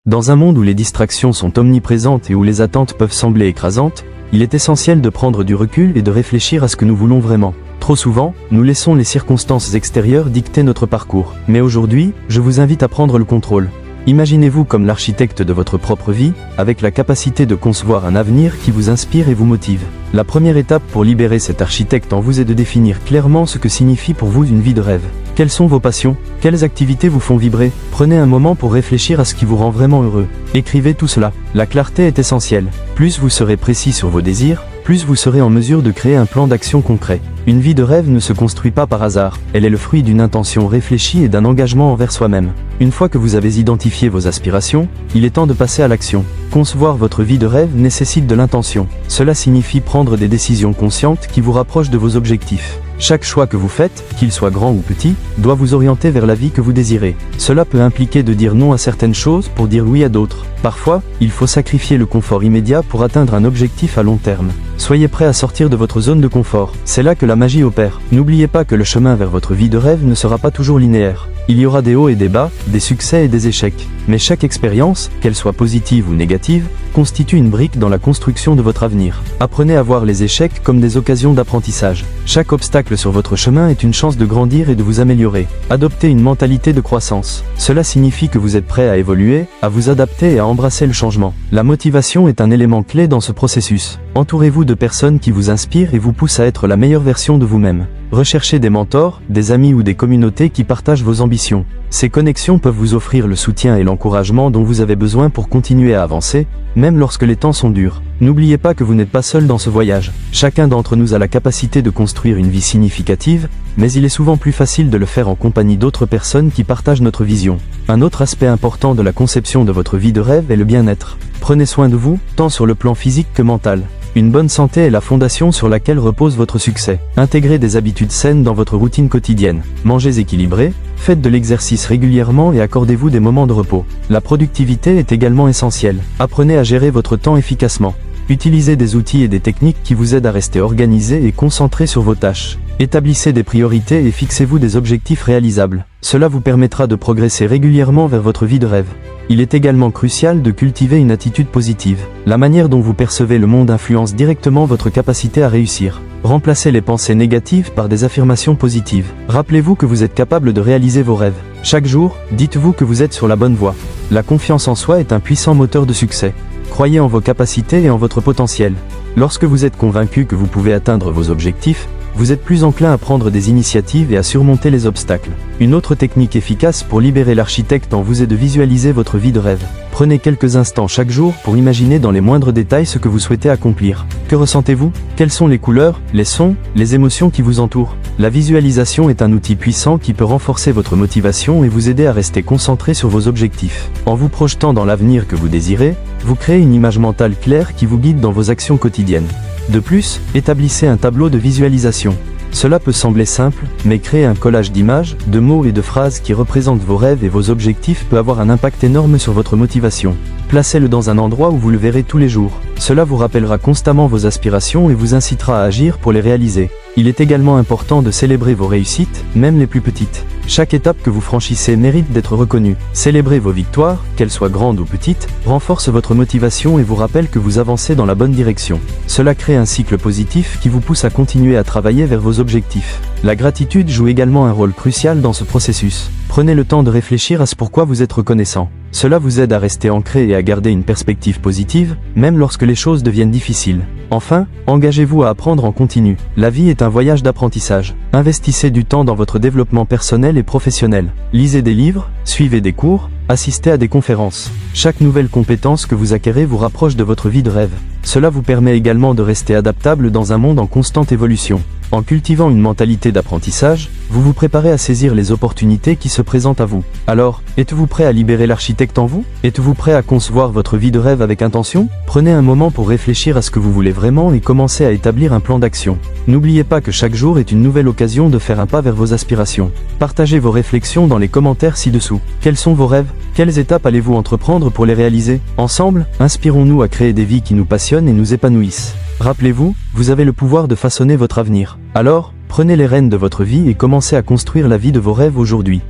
Dans un monde où les distractions sont omniprésentes et où les attentes peuvent sembler écrasantes, il est essentiel de prendre du recul et de réfléchir à ce que nous voulons vraiment. Trop souvent, nous laissons les circonstances extérieures dicter notre parcours. Mais aujourd'hui, je vous invite à prendre le contrôle. Imaginez-vous comme l'architecte de votre propre vie, avec la capacité de concevoir un avenir qui vous inspire et vous motive. La première étape pour libérer cet architecte en vous est de définir clairement ce que signifie pour vous une vie de rêve. Quelles sont vos passions? Quelles activités vous font vibrer? Prenez un moment pour réfléchir à ce qui vous rend vraiment heureux. Écrivez tout cela. La clarté est essentielle. Plus vous serez précis sur vos désirs, plus vous serez en mesure de créer un plan d'action concret. Une vie de rêve ne se construit pas par hasard, elle est le fruit d'une intention réfléchie et d'un engagement envers soi-même. Une fois que vous avez identifié vos aspirations, il est temps de passer à l'action. Concevoir votre vie de rêve nécessite de l'intention. Cela signifie prendre des décisions conscientes qui vous rapprochent de vos objectifs. Chaque choix que vous faites, qu'il soit grand ou petit, doit vous orienter vers la vie que vous désirez. Cela peut impliquer de dire non à certaines choses pour dire oui à d'autres. Parfois, il faut sacrifier le confort immédiat pour atteindre un objectif à long terme. Soyez prêt à sortir de votre zone de confort. C'est là que la magie opère. N'oubliez pas que le chemin vers votre vie de rêve ne sera pas toujours linéaire. Il y aura des hauts et des bas, des succès et des échecs. Mais chaque expérience, qu'elle soit positive ou négative, constitue une brique dans la construction de votre avenir. Apprenez à voir les échecs comme des occasions d'apprentissage. Chaque obstacle sur votre chemin est une chance de grandir et de vous améliorer. Adoptez une mentalité de croissance. Cela signifie que vous êtes prêt à évoluer, à vous adapter et à embrasser le changement. La motivation est un élément clé dans ce processus. Entourez-vous de personnes qui vous inspirent et vous poussent à être la meilleure version de vous-même. Recherchez des mentors, des amis ou des communautés qui partagent vos ambitions. Ces connexions peuvent vous offrir le soutien et l'encouragement dont vous avez besoin pour continuer à avancer, même lorsque les temps sont durs. N'oubliez pas que vous n'êtes pas seul dans ce voyage. Chacun d'entre nous a la capacité de construire une vie significative, mais il est souvent plus facile de le faire en compagnie d'autres personnes qui partagent notre vision. Un autre aspect important de la conception de votre vie de rêve est le bien-être. Prenez soin de vous, tant sur le plan physique que mental. Une bonne santé est la fondation sur laquelle repose votre succès. Intégrez des habitudes saines dans votre routine quotidienne. Mangez équilibré, faites de l'exercice régulièrement et accordez-vous des moments de repos. La productivité est également essentielle. Apprenez à gérer votre temps efficacement. Utilisez des outils et des techniques qui vous aident à rester organisé et concentré sur vos tâches. Établissez des priorités et fixez-vous des objectifs réalisables. Cela vous permettra de progresser régulièrement vers votre vie de rêve. Il est également crucial de cultiver une attitude positive. La manière dont vous percevez le monde influence directement votre capacité à réussir. Remplacez les pensées négatives par des affirmations positives. Rappelez-vous que vous êtes capable de réaliser vos rêves. Chaque jour, dites-vous que vous êtes sur la bonne voie. La confiance en soi est un puissant moteur de succès. Croyez en vos capacités et en votre potentiel. Lorsque vous êtes convaincu que vous pouvez atteindre vos objectifs, vous êtes plus enclin à prendre des initiatives et à surmonter les obstacles. Une autre technique efficace pour libérer l'architecte en vous est de visualiser votre vie de rêve. Prenez quelques instants chaque jour pour imaginer dans les moindres détails ce que vous souhaitez accomplir. Que ressentez-vous? Quelles sont les couleurs, les sons, les émotions qui vous entourent? La visualisation est un outil puissant qui peut renforcer votre motivation et vous aider à rester concentré sur vos objectifs. En vous projetant dans l'avenir que vous désirez, vous créez une image mentale claire qui vous guide dans vos actions quotidiennes. De plus, établissez un tableau de visualisation. Cela peut sembler simple, mais créer un collage d'images, de mots et de phrases qui représentent vos rêves et vos objectifs peut avoir un impact énorme sur votre motivation. Placez-le dans un endroit où vous le verrez tous les jours. Cela vous rappellera constamment vos aspirations et vous incitera à agir pour les réaliser. Il est également important de célébrer vos réussites, même les plus petites. Chaque étape que vous franchissez mérite d'être reconnue. Célébrer vos victoires, qu'elles soient grandes ou petites, renforce votre motivation et vous rappelle que vous avancez dans la bonne direction. Cela crée un cycle positif qui vous pousse à continuer à travailler vers vos objectifs. La gratitude joue également un rôle crucial dans ce processus. Prenez le temps de réfléchir à ce pourquoi vous êtes reconnaissant. Cela vous aide à rester ancré et à garder une perspective positive, même lorsque les choses deviennent difficiles. Enfin, engagez-vous à apprendre en continu. La vie est un voyage d'apprentissage. Investissez du temps dans votre développement personnel et professionnel. Lisez des livres, suivez des cours, assistez à des conférences. Chaque nouvelle compétence que vous acquérez vous rapproche de votre vie de rêve. Cela vous permet également de rester adaptable dans un monde en constante évolution. En cultivant une mentalité d'apprentissage, vous vous préparez à saisir les opportunités qui se présentent à vous. Alors, êtes-vous prêt à libérer l'architecte en vous? Êtes-vous prêt à concevoir votre vie de rêve avec intention? Prenez un moment pour réfléchir à ce que vous voulez vraiment et commencez à établir un plan d'action. N'oubliez pas que chaque jour est une nouvelle occasion de faire un pas vers vos aspirations. Partagez vos réflexions dans les commentaires ci-dessous. Quels sont vos rêves? Quelles étapes allez-vous entreprendre pour les réaliser? Ensemble, inspirons-nous à créer des vies qui nous passionnent et nous épanouissent. Rappelez-vous, vous avez le pouvoir de façonner votre avenir. Alors, prenez les rênes de votre vie et commencez à construire la vie de vos rêves aujourd'hui.